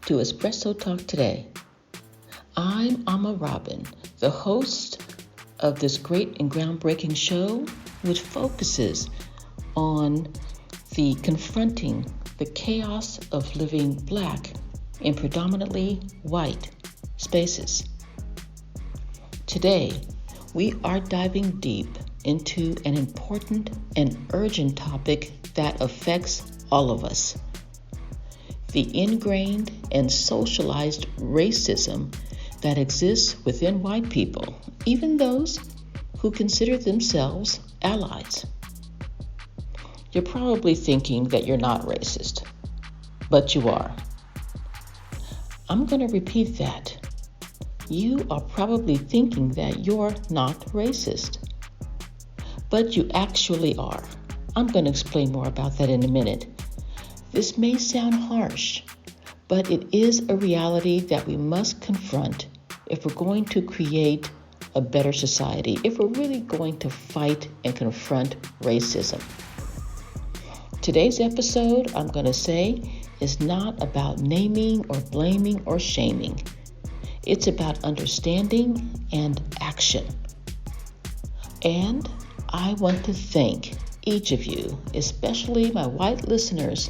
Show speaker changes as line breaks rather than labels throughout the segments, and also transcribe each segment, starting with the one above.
to Espresso Talk Today. I'm Amma Robin, the host of this great and groundbreaking show, which focuses on the confronting the chaos of living Black in predominantly white spaces. Today, we are diving deep into an important and urgent topic that affects all of us: the ingrained and socialized racism that exists within white people, even those who consider themselves allies. You're probably thinking that you're not racist, but you are. I'm going to repeat that. You are probably thinking that you're not racist, but you actually are. I'm going to explain more about that in a minute. This may sound harsh, but it is a reality that we must confront if we're going to create a better society, if we're really going to fight and confront racism. Today's episode, I'm going to say, is not about naming or blaming or shaming. It's about understanding and action. And I want to thank each of you, especially my white listeners,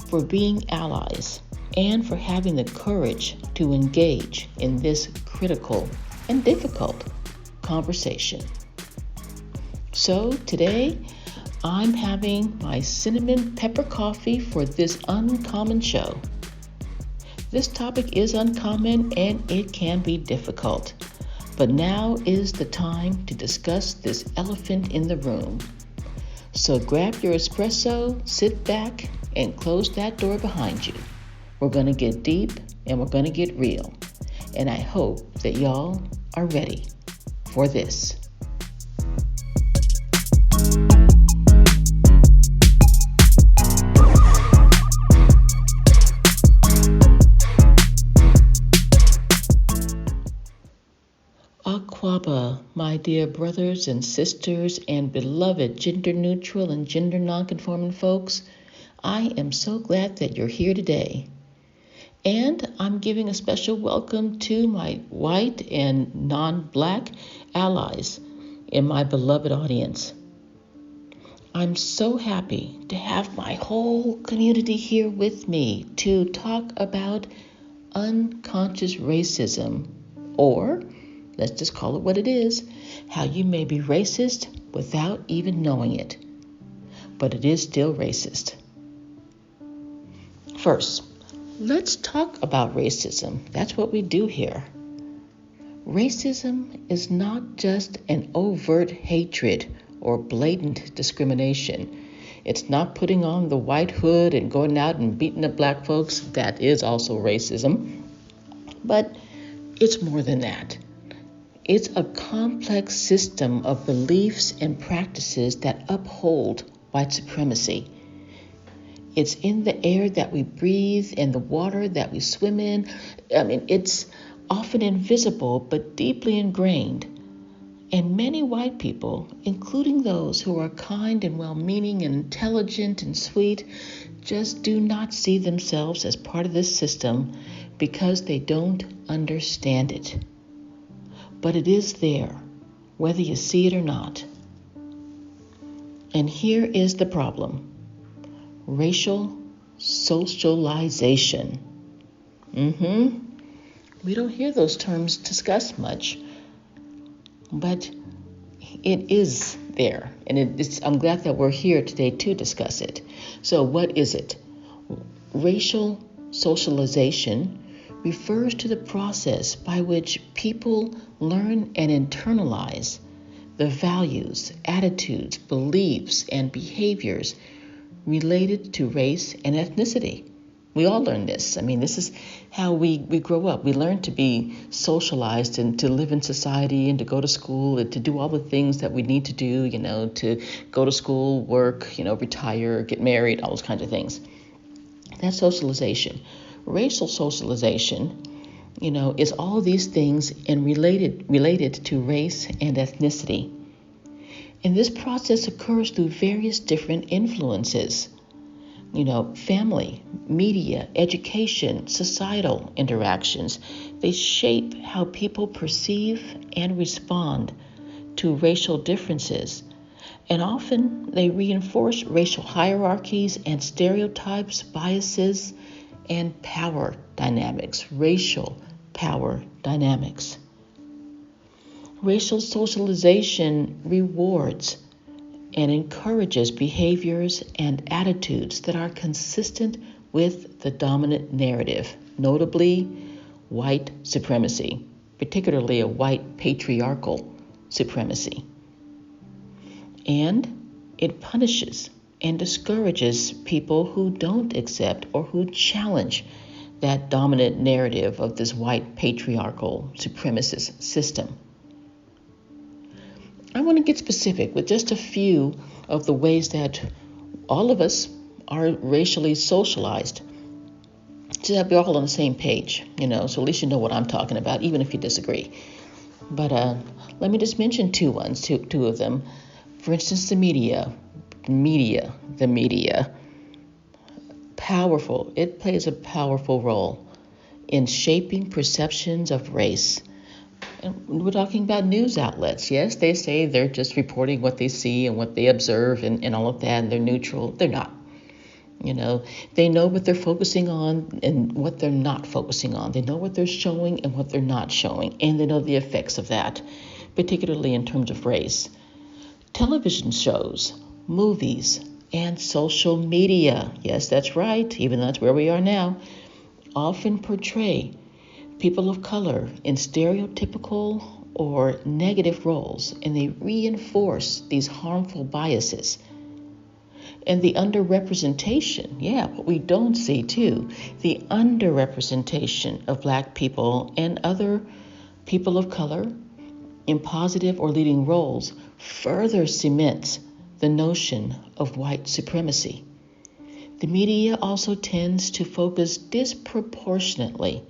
for being allies and for having the courage to engage in this critical and difficult conversation. So today, I'm having my cinnamon pepper coffee for this uncommon show. This topic is uncommon and it can be difficult, but now is the time to discuss this elephant in the room. So grab your espresso, sit back, and close that door behind you. We're going to get deep and we're going to get real. And I hope that y'all are ready for this. Aquaba, my dear brothers and sisters and beloved gender-neutral and gender-nonconforming folks, I am so glad that you're here today. And I'm giving a special welcome to my white and non-Black allies in my beloved audience. I'm so happy to have my whole community here with me to talk about unconscious racism, or let's just call it what it is, how you may be racist without even knowing it. But it is still racist. First, let's talk about racism. That's what we do here. Racism is not just an overt hatred or blatant discrimination. It's not putting on the white hood and going out and beating up Black folks. That is also racism. But it's more than that. It's a complex system of beliefs and practices that uphold white supremacy. It's in the air that we breathe and the water that we swim in. It's often invisible but deeply ingrained. And many white people, including those who are kind and well-meaning and intelligent and sweet, just do not see themselves as part of this system because they don't understand it. But it is there, whether you see it or not. And here is the problem: racial socialization. We don't hear those terms discussed much, but it is there. And I'm glad that we're here today to discuss it. So what is it? Racial socialization refers to the process by which people learn and internalize the values, attitudes, beliefs, and behaviors related to race and ethnicity. We all learn this. This is how we grow up. We learn to be socialized and to live in society and to go to school and to do all the things that we need to do, to go to school, work, retire, get married, all those kinds of things. That's socialization. Racial socialization, is all these things and related to race and ethnicity. And this process occurs through various different influences. Family, media, education, societal interactions, they shape how people perceive and respond to racial differences. And often they reinforce racial hierarchies and stereotypes, biases, and power dynamics, racial power dynamics. Racial socialization rewards and encourages behaviors and attitudes that are consistent with the dominant narrative, notably white supremacy, particularly a white patriarchal supremacy. And it punishes and discourages people who don't accept or who challenge that dominant narrative of this white patriarchal supremacist system. I want to get specific with just a few of the ways that all of us are racially socialized, so that we're all on the same page, so at least you know what I'm talking about, even if you disagree. But let me just mention two of them. For instance, the media. Powerful. It plays a powerful role in shaping perceptions of race. And we're talking about news outlets. Yes, they say they're just reporting what they see and what they observe and all of that, and they're neutral. They're not. They know what they're focusing on and what they're not focusing on. They know what they're showing and what they're not showing, and they know the effects of that, particularly in terms of race. Television shows, movies, and social media, yes, that's right, even though that's where we are now, often portray people of color in stereotypical or negative roles, and they reinforce these harmful biases. And the underrepresentation, what we don't see too, the underrepresentation of Black people and other people of color in positive or leading roles further cements the notion of white supremacy. The media also tends to focus disproportionately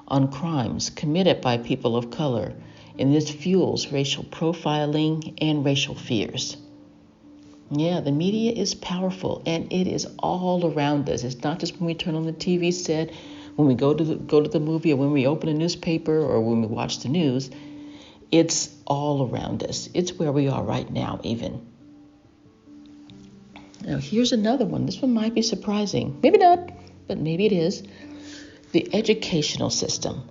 on crimes committed by people of color, and this fuels racial profiling and racial fears. Yeah, the media is powerful, and it is all around us. It's not just when we turn on the TV set, when we go to the movie, or when we open a newspaper, or when we watch the news. It's all around us. It's where we are right now, even. Now, here's another one. This one might be surprising. Maybe not, but maybe it is. The educational system.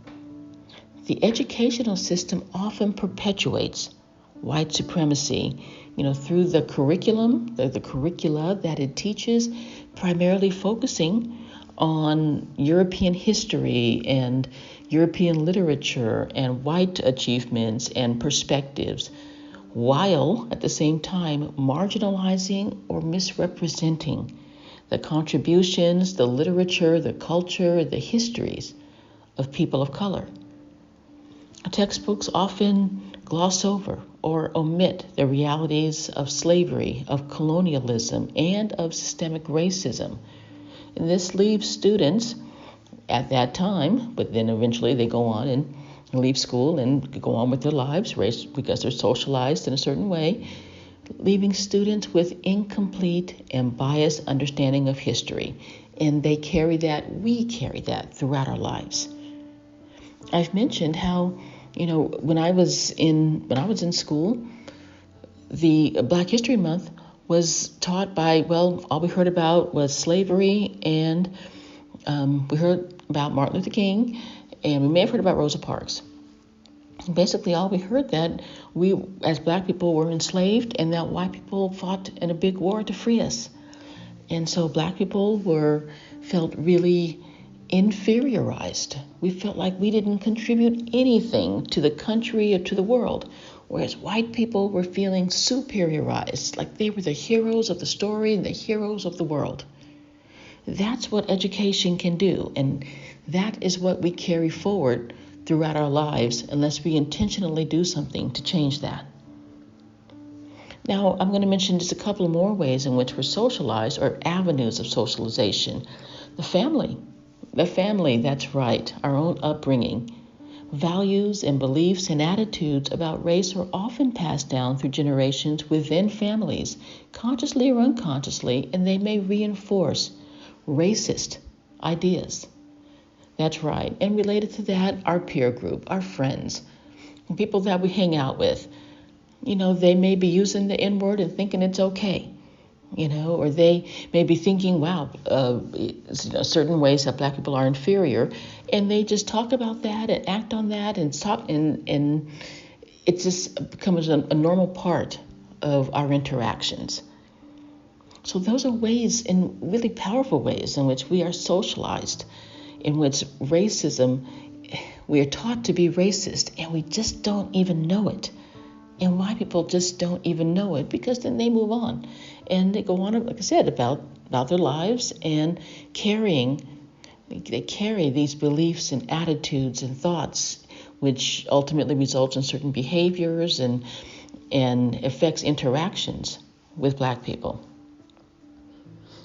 The educational system often perpetuates white supremacy, through the curriculum, the curricula that it teaches, primarily focusing on European history and European literature and white achievements and perspectives, while at the same time marginalizing or misrepresenting the contributions, the literature, the culture, the histories of people of color. Textbooks often gloss over or omit the realities of slavery, of colonialism, and of systemic racism. And this leaves students at that time, but then eventually they go on and leave school and go on with their lives because they're socialized in a certain way, leaving students with incomplete and biased understanding of history. And we carry that throughout our lives. I've mentioned how, when I was in school, the Black History Month was taught by, all we heard about was slavery, and we heard about Martin Luther King, and we may have heard about Rosa Parks. Basically, all we heard that we, as Black people, were enslaved, and that white people fought in a big war to free us. And so Black people felt really inferiorized. We felt like we didn't contribute anything to the country or to the world, whereas white people were feeling superiorized, like they were the heroes of the story and the heroes of the world. That's what education can do, and that is what we carry forward throughout our lives unless we intentionally do something to change that. Now, I'm going to mention just a couple more ways in which we're socialized, or avenues of socialization. The family, that's right, our own upbringing. Values and beliefs and attitudes about race are often passed down through generations within families, consciously or unconsciously, and they may reinforce racist ideas. That's right. And related to that, our peer group, our friends, people that we hang out with. They may be using the N-word and thinking it's okay. Or they may be thinking, wow, certain ways that black people are inferior, and they just talk about that and act on that and talk, and it just becomes a normal part of our interactions. So those are ways, in really powerful ways, in which we are socialized, in which racism, we are taught to be racist, and we just don't even know it. And why people just don't even know it, because then they move on and they go on, like I said, about their lives, and they carry these beliefs and attitudes and thoughts, which ultimately results in certain behaviors and affects interactions with black people.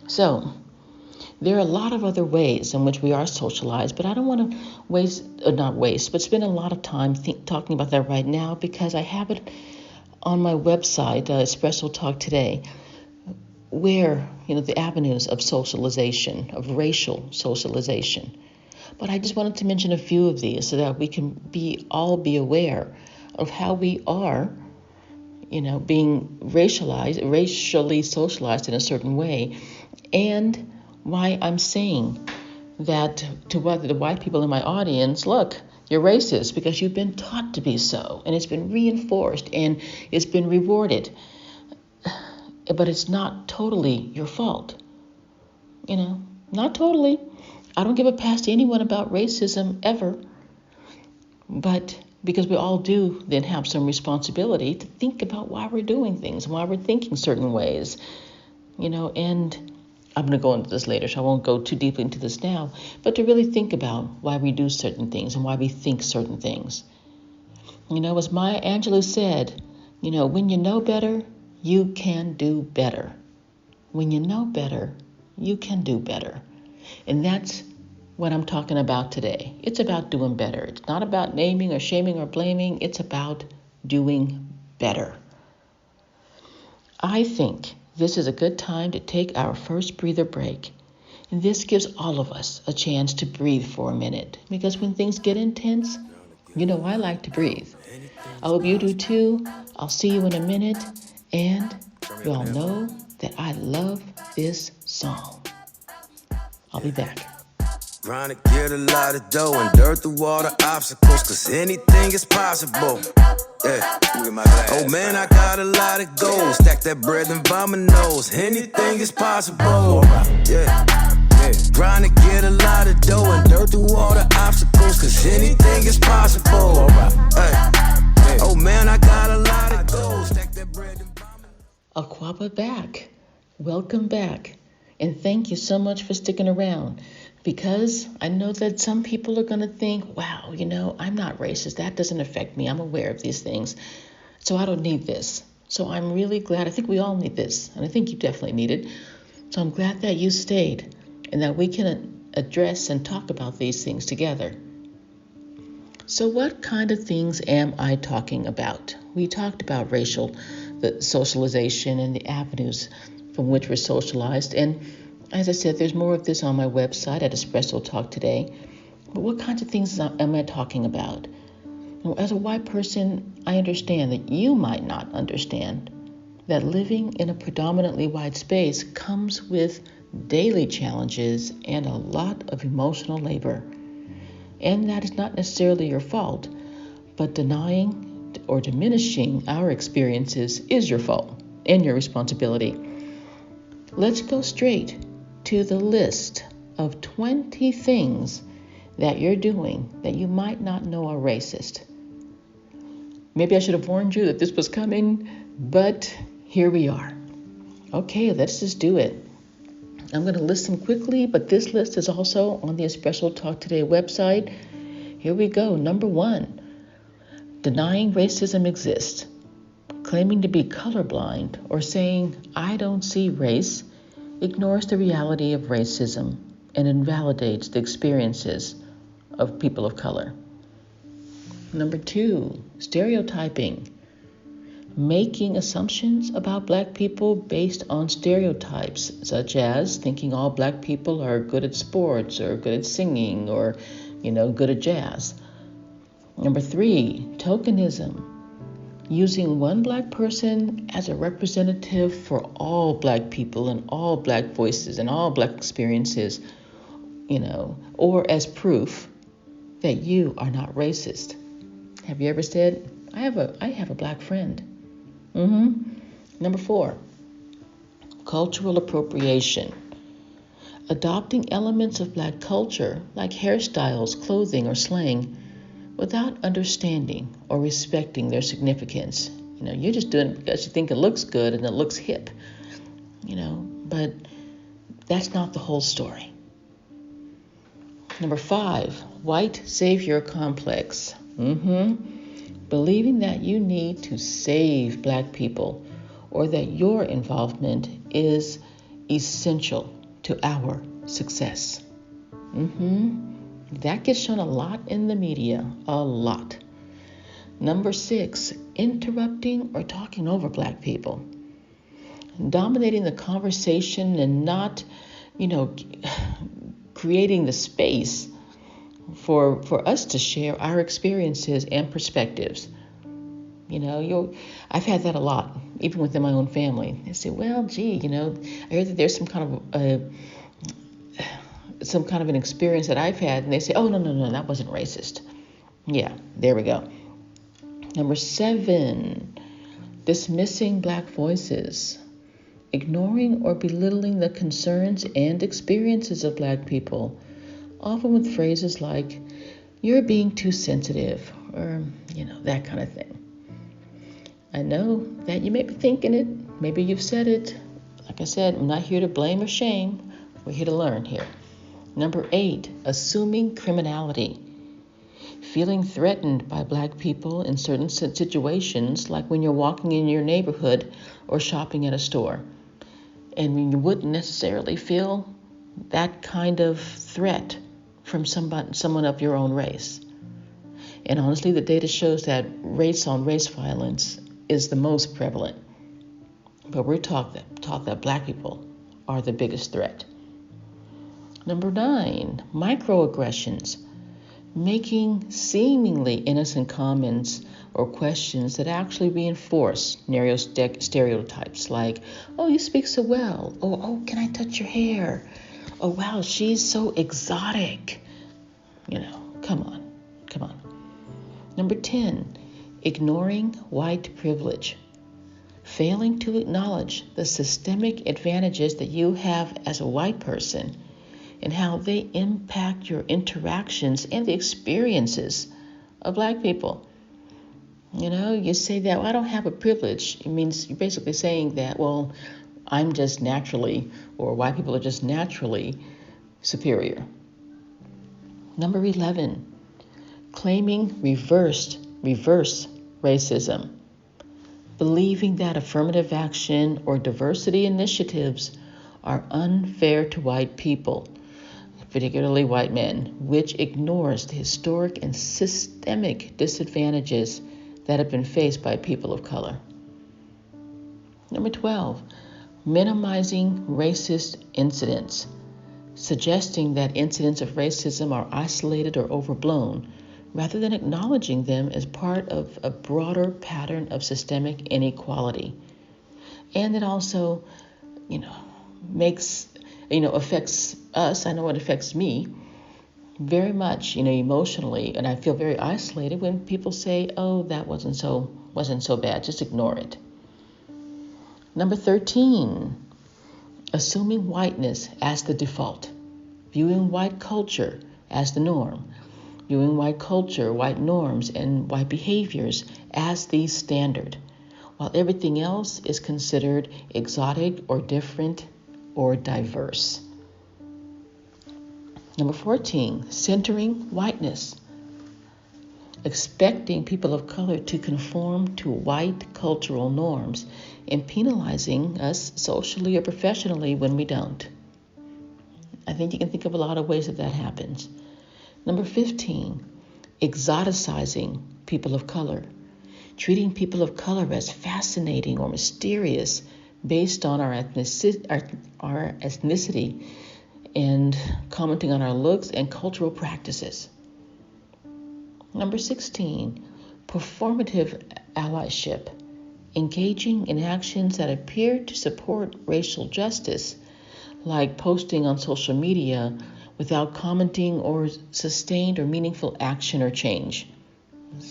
So there are a lot of other ways in which we are socialized, but I don't want to spend a lot of time talking about that right now, because I have it on my website, Espresso Talk Today, where, the avenues of socialization, of racial socialization. But I just wanted to mention a few of these so that we can all be aware of how we are, being racially socialized in a certain way, and why I'm saying that to the white people in my audience, look, you're racist because you've been taught to be so, and it's been reinforced and it's been rewarded. But it's not totally your fault. Not totally. I don't give a pass to anyone about racism ever. But because we all do then have some responsibility to think about why we're doing things, why we're thinking certain ways, and I'm going to go into this later, so I won't go too deeply into this now, but to really think about why we do certain things and why we think certain things. As Maya Angelou said, when you know better, you can do better. When you know better, you can do better. And that's what I'm talking about today. It's about doing better. It's not about naming or shaming or blaming. It's about doing better. I think this is a good time to take our first breather break. And this gives all of us a chance to breathe for a minute. Because when things get intense, I like to breathe. I hope you do too. I'll see you in a minute. And you all know that I love this song. I'll be back.
Trying to get a lot of dough and dirt through all the obstacles, cause anything is possible. Yeah. Oh man, I got a lot of goals. Stack that bread and vomit nose. Anything is possible. Yeah. Trying to get a lot of dough and dirt through all the obstacles, cause anything is possible. Hey. Oh man, I got a lot of goals. Stack that bread and vomit.
Aquaba back. Welcome back. And thank you so much for sticking around, because I know that some people are going to think, wow, I'm not racist. That doesn't affect me. I'm aware of these things. So I don't need this. So I'm really glad. I think we all need this. And I think you definitely need it. So I'm glad that you stayed and that we can address and talk about these things together. So what kind of things am I talking about? We talked about the socialization and the avenues from which we're socialized. And as I said, there's more of this on my website at Espresso Talk Today. But what kinds of things am I talking about? As a white person, I understand that you might not understand that living in a predominantly white space comes with daily challenges and a lot of emotional labor. And that is not necessarily your fault, but denying or diminishing our experiences is your fault and your responsibility. Let's go straight to the list of 20 things that you're doing that you might not know are racist. Maybe I should have warned you that this was coming, but here we are. Okay, let's just do it. I'm going to list them quickly, but this list is also on the Espresso Talk Today website. Here we go. Number 1, denying racism exists. Claiming to be colorblind or saying, I don't see race, ignores the reality of racism and invalidates the experiences of people of color. Number 2, stereotyping. making assumptions about black people based on stereotypes, such as thinking all black people are good at sports or good at singing or, good at jazz. Number 3, tokenism, using one black person as a representative for all black people and all black voices and all black experiences, or as proof that you are not racist. Have you ever said, I have a black friend? Number 4, cultural appropriation, adopting elements of black culture like hairstyles, clothing, or slang without understanding or respecting their significance. You're just doing it because you think it looks good and it looks hip, but that's not the whole story. Number 5, white savior complex. Believing that you need to save black people or that your involvement is essential to our success. That gets shown a lot in the media, a lot. Number 6, interrupting or talking over black people. Dominating the conversation and not, creating the space for us to share our experiences and perspectives. I've had that a lot, even within my own family. They say, well, gee, I heard that there's some kind of an experience that I've had, and they say, oh, no, that wasn't racist. Yeah, there we go. Number 7, dismissing black voices, ignoring or belittling the concerns and experiences of black people, often with phrases like, you're being too sensitive, or, that kind of thing. I know that you may be thinking it, maybe you've said it. Like I said, I'm not here to blame or shame. We're here to learn here. Number 8, assuming criminality. Feeling threatened by black people in certain situations, like when you're walking in your neighborhood or shopping at a store. And you wouldn't necessarily feel that kind of threat from someone of your own race. And honestly, the data shows that race-on-race violence is the most prevalent. But we're taught that black people are the biggest threat. Number 9, microaggressions, making seemingly innocent comments or questions that actually reinforce stereotypes like, oh, you speak so well, oh, can I touch your hair? Oh, wow, she's so exotic. Come on. Number 10, ignoring white privilege, failing to acknowledge the systemic advantages that you have as a white person and how they impact your interactions and the experiences of black people. You say that, well, I don't have a privilege. It means you're basically saying that, well, I'm just naturally, or white people are just naturally superior. Number 11, claiming reverse racism, believing that affirmative action or diversity initiatives are unfair to white people, particularly white men, which ignores the historic and systemic disadvantages that have been faced by people of color. Number 12, minimizing racist incidents, suggesting that incidents of racism are isolated or overblown, rather than acknowledging them as part of a broader pattern of systemic inequality. And it also, affects us. I know it affects me very much, emotionally, and I feel very isolated when people say, oh, that wasn't so bad, just ignore it. Number 13, assuming whiteness as the default, viewing white culture as the norm, viewing white culture, white norms, and white behaviors as the standard, while everything else is considered exotic or different or diverse. Number 14, centering whiteness, expecting people of color to conform to white cultural norms and penalizing us socially or professionally when we don't. I think you can think of a lot of ways that happens. Number 15, exoticizing people of color, treating people of color as fascinating or mysterious based on our ethnicity and commenting on our looks and cultural practices. Number 16, performative allyship, engaging in actions that appear to support racial justice, like posting on social media without commenting or sustained or meaningful action or change.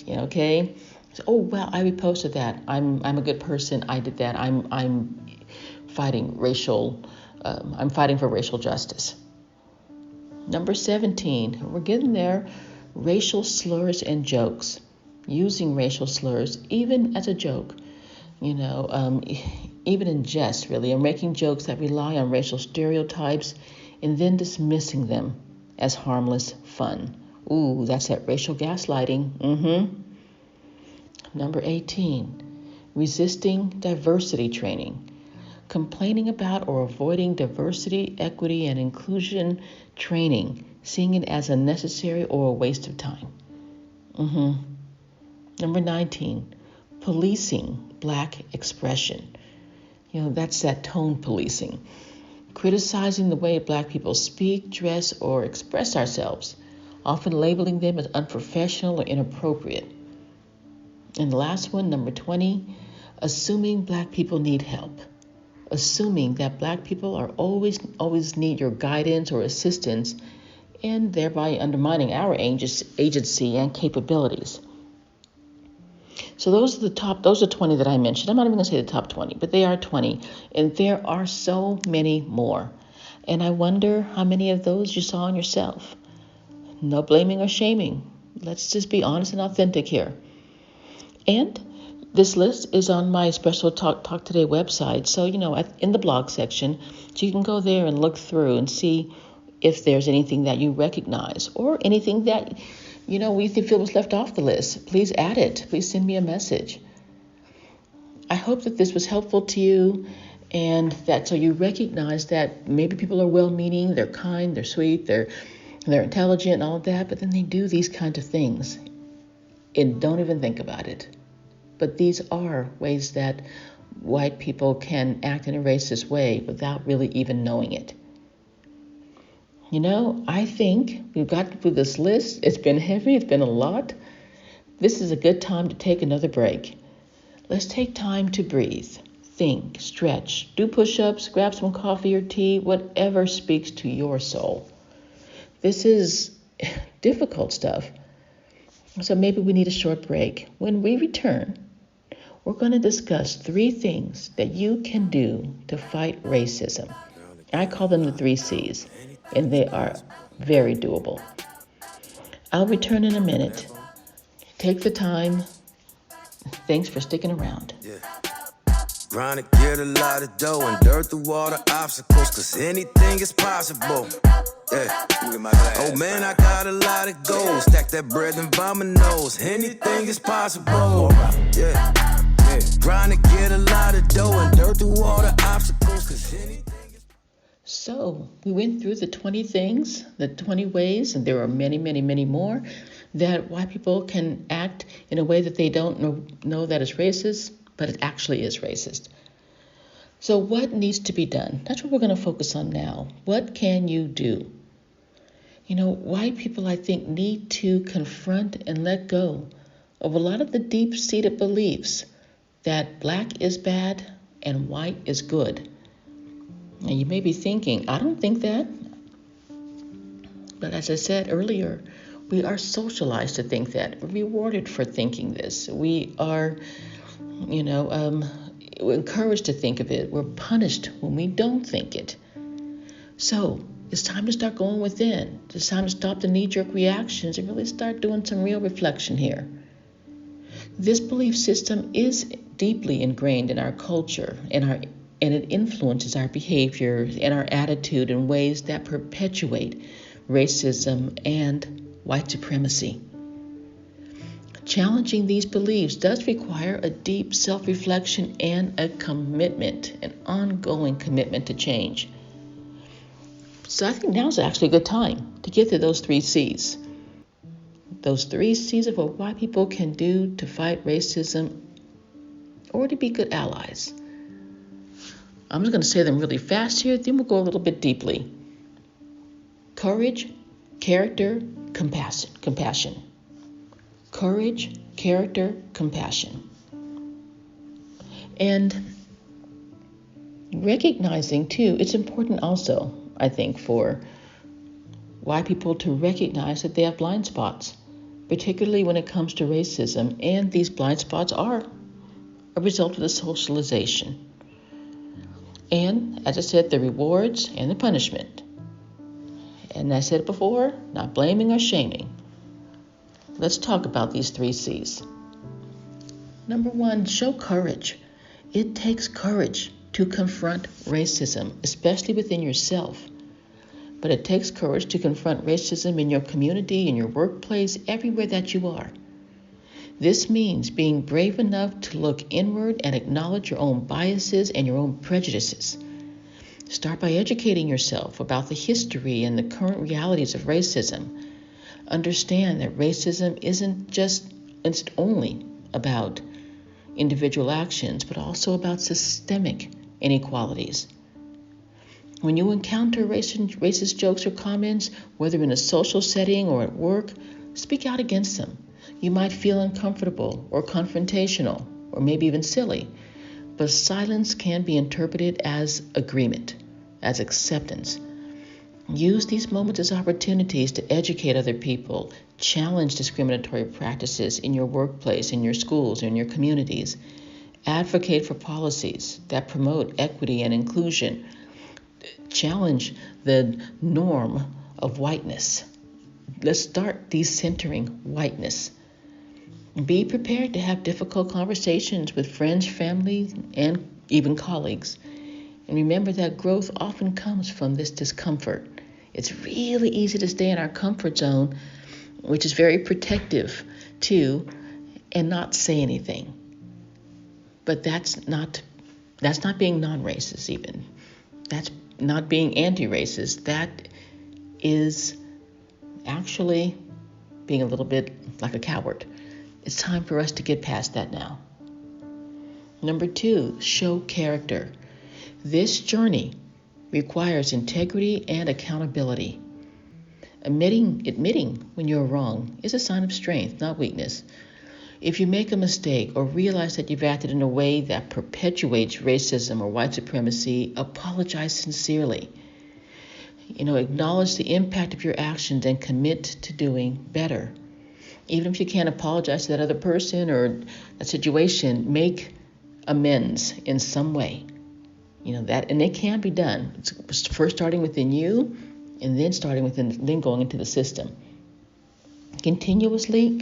Okay? So, oh well, I reposted that. I'm a good person. I did that. I'm fighting I'm fighting for racial justice. Number 17, we're getting there. Racial slurs and jokes. Using racial slurs even as a joke. Even in jest, really, and making jokes that rely on racial stereotypes and then dismissing them as harmless fun. Ooh, that's that racial gaslighting. Number 18, resisting diversity training. Complaining about or avoiding diversity, equity, and inclusion training, seeing it as unnecessary or a waste of time. Number 19, policing Black expression. That's that tone policing. Criticizing the way Black people speak, dress, or express ourselves, often labeling them as unprofessional or inappropriate. And the last one, number 20, assuming Black people need help. Assuming that Black people are always need your guidance or assistance, and thereby undermining our agency and capabilities. So those are 20 that I mentioned. I'm not even going to say the top 20, but they are 20. And there are so many more. And I wonder how many of those you saw in yourself. No blaming or shaming. Let's just be honest and authentic here. And this list is on my special Talk Today website. So, in the blog section, so you can go there and look through and see if there's anything that you recognize or anything that we feel was left off the list. Please add it. Please send me a message. I hope that this was helpful to you, and that so you recognize that maybe people are well-meaning, they're kind, they're sweet, they're intelligent and all of that, but then they do these kinds of things and don't even think about it. But these are ways that white people can act in a racist way without really even knowing it. I think we've got through this list. It's been heavy. It's been a lot. This is a good time to take another break. Let's take time to breathe, think, stretch, do push-ups, grab some coffee or tea, whatever speaks to your soul. This is difficult stuff. So maybe we need a short break. When we return, we're going to discuss 3 things that you can do to fight racism. I call them the 3 C's, and they are very doable. I'll return in a minute. Take the time. Thanks for sticking around.
Trying to get a lot of dough and dirt through all the obstacles, cause anything is possible. Oh man, I got a lot of goals. Stack that bread and vomit nose. Anything is possible. Trying to get a lot of dough and dirt through all the obstacles, cause anything is.
So we went through the 20 things, the 20 ways, and there are many, many, many more that white people can act in a way that they don't know that is racist, but it actually is racist. So what needs to be done? That's what we're going to focus on now. What can you do? White people, I think, need to confront and let go of a lot of the deep-seated beliefs that Black is bad and white is good. Now, you may be thinking, I don't think that. But as I said earlier, we are socialized to think that. We're rewarded for thinking this. We are, we're encouraged to think of it. We're punished when we don't think it. So it's time to start going within. It's time to stop the knee-jerk reactions and really start doing some real reflection here. This belief system is deeply ingrained in our culture and it influences our behavior and our attitude in ways that perpetuate racism and white supremacy. Challenging these beliefs does require a deep self-reflection and a commitment, an ongoing commitment to change. So I think now's actually a good time to get to those 3 C's. those 3 C's of what white people can do to fight racism or to be good allies. I'm just going to say them really fast here, then we'll go a little bit deeply. Courage, character, compassion. Courage, character, compassion. And recognizing, too, it's important also, I think, for white people to recognize that they have blind spots, particularly when it comes to racism, and these blind spots are a result of the socialization. And, as I said, the rewards and the punishment. And I said before, not blaming or shaming. Let's talk about these 3 C's. Number 1, show courage. It takes courage to confront racism, especially within yourself. But it takes courage to confront racism in your community, in your workplace, everywhere that you are. This means being brave enough to look inward and acknowledge your own biases and your own prejudices. Start by educating yourself about the history and the current realities of racism. Understand that racism isn't only about individual actions, but also about systemic inequalities. When you encounter racist jokes or comments, whether in a social setting or at work, speak out against them. You might feel uncomfortable or confrontational, or maybe even silly, but silence can be interpreted as agreement, as acceptance. Use these moments as opportunities to educate other people, challenge discriminatory practices in your workplace, in your schools, in your communities. Advocate for policies that promote equity and inclusion. Challenge the norm of whiteness. Let's start decentering whiteness. Be prepared to have difficult conversations with friends, family, and even colleagues. And remember that growth often comes from this discomfort. It's really easy to stay in our comfort zone, which is very protective too, and not say anything. But that's not being non-racist even. That's not being anti-racist. That is actually being a little bit like a coward. It's time for us to get past that now. Number 2, show character. This journey requires integrity and accountability. Admitting when you're wrong is a sign of strength, not weakness. If you make a mistake or realize that you've acted in a way that perpetuates racism or white supremacy, apologize sincerely. Acknowledge the impact of your actions and commit to doing better. Even if you can't apologize to that other person or that situation, make amends in some way. And it can be done. It's first starting within you, and then going into the system. Continuously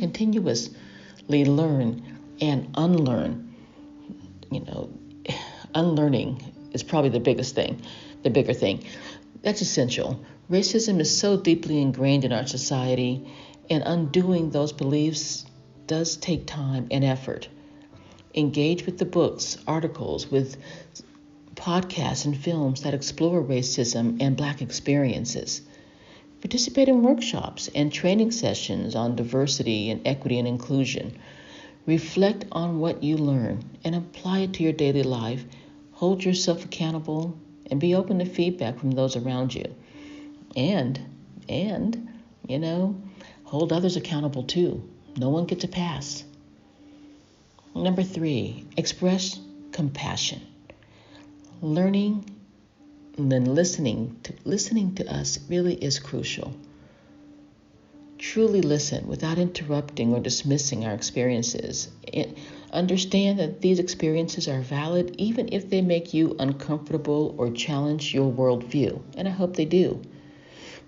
learn and unlearn. Unlearning is probably the bigger thing. That's essential. Racism is so deeply ingrained in our society, and undoing those beliefs does take time and effort. Engage with the books, articles, with podcasts and films that explore racism and Black experiences. Participate in workshops and training sessions on diversity and equity and inclusion. Reflect on what you learn and apply it to your daily life. Hold yourself accountable and be open to feedback from those around you. And hold others accountable too. No one gets a pass. Number 3, express compassion. Learning and then listening to us really is crucial. Truly listen without interrupting or dismissing our experiences. Understand that these experiences are valid even if they make you uncomfortable or challenge your worldview, and I hope they do.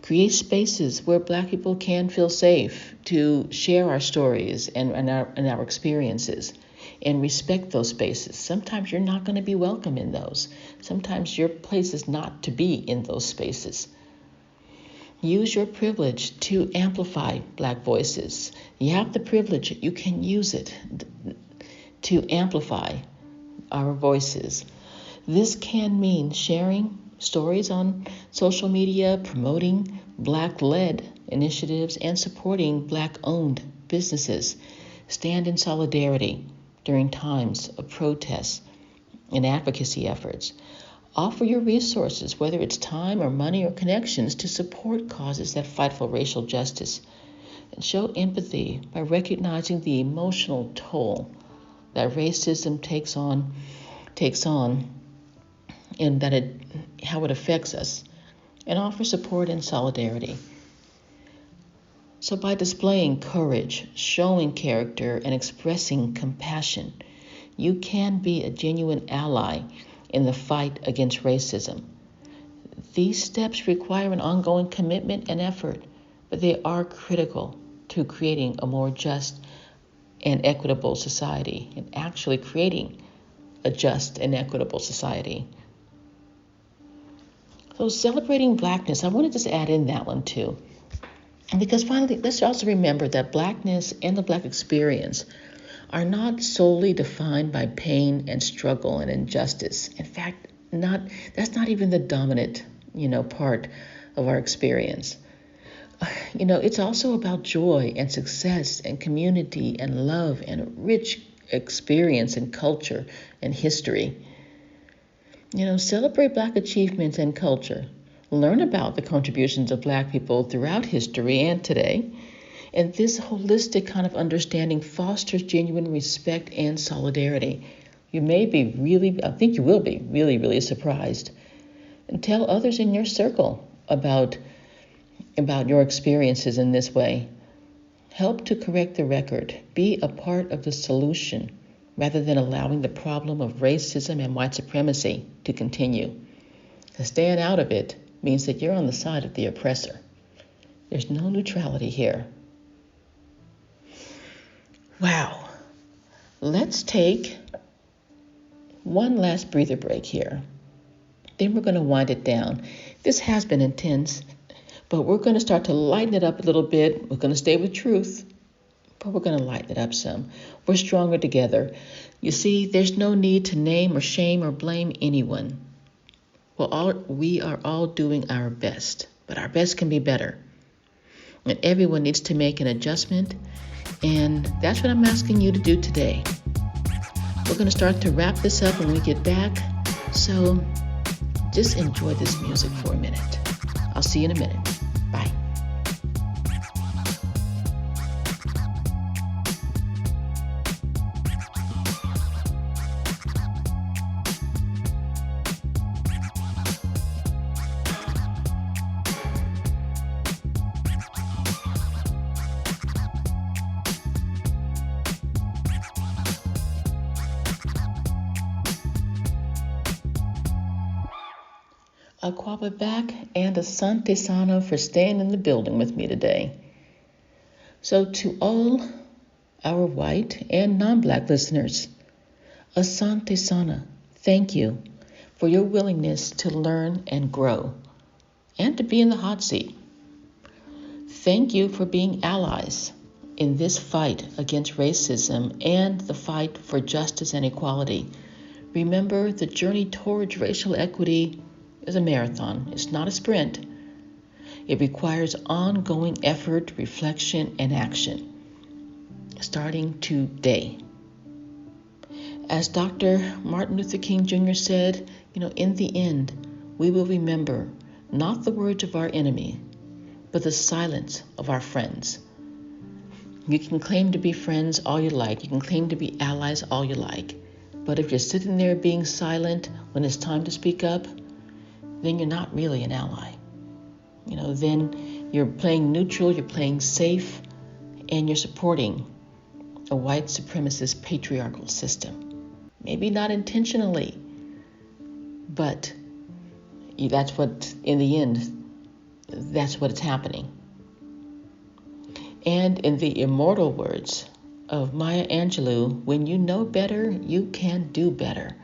Create spaces where Black people can feel safe to share our stories and our experiences, and respect those spaces. Sometimes you're not going to be welcome in those. Sometimes your place is not to be in those spaces. Use your privilege to amplify Black voices. You have the privilege, you can use it to amplify our voices. This can mean sharing stories on social media, promoting Black-led initiatives and supporting Black-owned businesses. Stand in solidarity during times of protests and advocacy efforts. Offer your resources, whether it's time or money or connections, to support causes that fight for racial justice. And show empathy by recognizing the emotional toll that racism takes on and how it affects us. And offer support and solidarity. So by displaying courage, showing character, and expressing compassion, you can be a genuine ally in the fight against racism. These steps require an ongoing commitment and effort, but they are critical to creating a more just and equitable society, and actually creating a just and equitable society. So celebrating Blackness, I want to just add in that one too. Because finally, let's also remember that Blackness and the Black experience are not solely defined by pain and struggle and injustice. In fact, that's not even the dominant, part of our experience. It's also about joy and success and community and love and a rich experience and culture and history. Celebrate Black achievements and culture. Learn about the contributions of Black people throughout history and today. And this holistic kind of understanding fosters genuine respect and solidarity. You may be I think you will be really, really surprised. And tell others in your circle about your experiences in this way. Help to correct the record. Be a part of the solution rather than allowing the problem of racism and white supremacy to continue. Staying out of it means that you're on the side of the oppressor. There's no neutrality here. Wow. Let's take one last breather break here. Then we're going to wind it down. This has been intense, but we're going to start to lighten it up a little bit. We're going to stay with truth, but we're going to lighten it up some. We're stronger together. You see, there's no need to name or shame or blame anyone. We are all doing our best, but our best can be better. And everyone needs to make an adjustment, and that's what I'm asking you to do today. We're going to start to wrap this up when we get back, so just enjoy this music for a minute. I'll see you in a minute. Bye. Aquaba back, and Asante Sana for staying in the building with me today. So to all our white and non-Black listeners, Asante Sana, thank you for your willingness to learn and grow and to be in the hot seat. Thank you for being allies in this fight against racism and the fight for justice and equality. Remember, the journey towards racial equity is a marathon. It's not a sprint. It requires ongoing effort, reflection, and action, starting today. As Dr. Martin Luther King Jr. said, in the end, we will remember not the words of our enemy, but the silence of our friends. You can claim to be friends all you like. You can claim to be allies all you like. But if you're sitting there being silent when it's time to speak up, then you're not really an ally. Then you're playing neutral, you're playing safe, and you're supporting a white supremacist patriarchal system. Maybe not intentionally, but that's what, in the end, that's what is happening. And in the immortal words of Maya Angelou, when you know better, you can do better.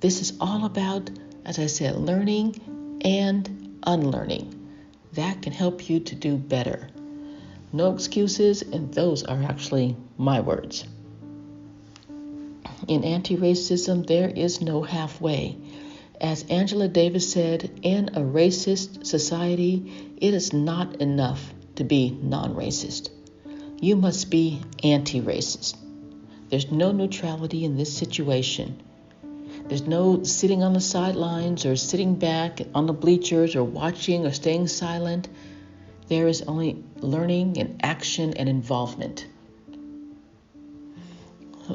This is all about, as I said, learning and unlearning. That can help you to do better. No excuses, and those are actually my words. In anti-racism, there is no halfway. As Angela Davis said, in a racist society, it is not enough to to be non-racist. You must be anti-racist. There's no neutrality in this situation. There's no sitting on the sidelines or sitting back on the bleachers or watching or staying silent. There is only learning and action and involvement.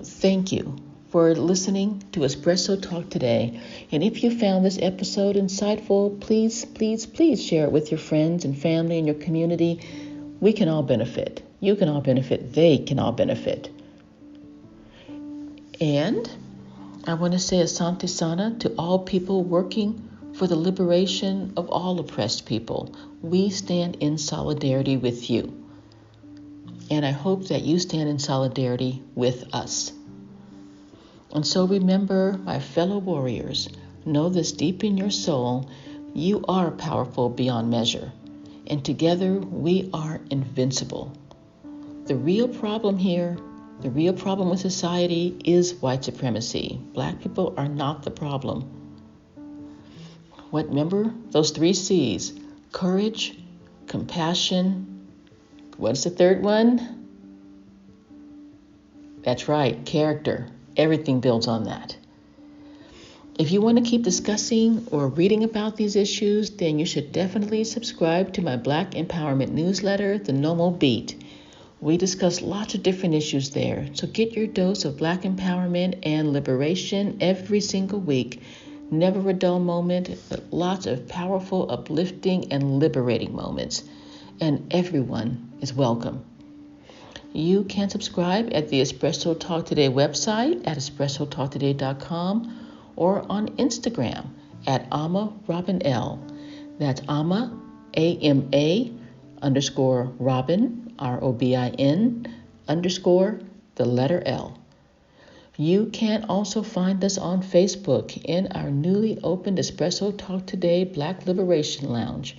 Thank you for listening to Espresso Talk today. And if you found this episode insightful, please share it with your friends and family and your community. We can all benefit. You can all benefit. They can all benefit. And I want to say Asante Sana to all people working for the liberation of all oppressed people. We stand in solidarity with you. And I hope that you stand in solidarity with us. And so remember, my fellow warriors, know this deep in your soul, you are powerful beyond measure. And together we are invincible. The real problem here, the real problem with society is white supremacy. Black people are not the problem. Remember those 3 C's: courage, compassion. What's the third one? That's right, character. Everything builds on that. If you want to keep discussing or reading about these issues, then you should definitely subscribe to my Black Empowerment newsletter, The Normal Beat. We discuss lots of different issues there, so get your dose of Black empowerment and liberation every single week. Never a dull moment, but lots of powerful, uplifting, and liberating moments. And everyone is welcome. You can subscribe at the Espresso Talk Today website at espressotalktoday.com or on Instagram at Ama Robin L. That's Ama, A-M-A, _ Robin, R-O-B-I-N, _ the letter L. You can also find us on Facebook in our newly opened Espresso Talk Today Black Liberation Lounge.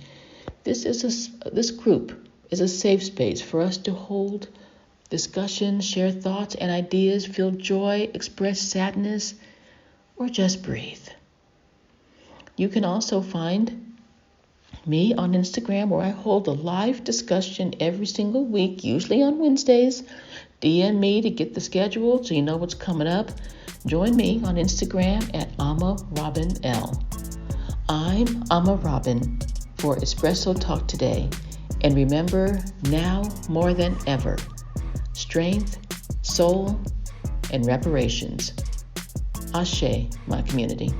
This group is a safe space for us to hold discussions, share thoughts and ideas, feel joy, express sadness, or just breathe. You can also find me on Instagram, where I hold a live discussion every single week, usually on Wednesdays. DM me to get the schedule so you know what's coming up. Join me on Instagram at Ama Robin L. I'm Ama Robin for Espresso Talk Today. And remember, now more than ever, strength, soul, and reparations. Ashe, my community.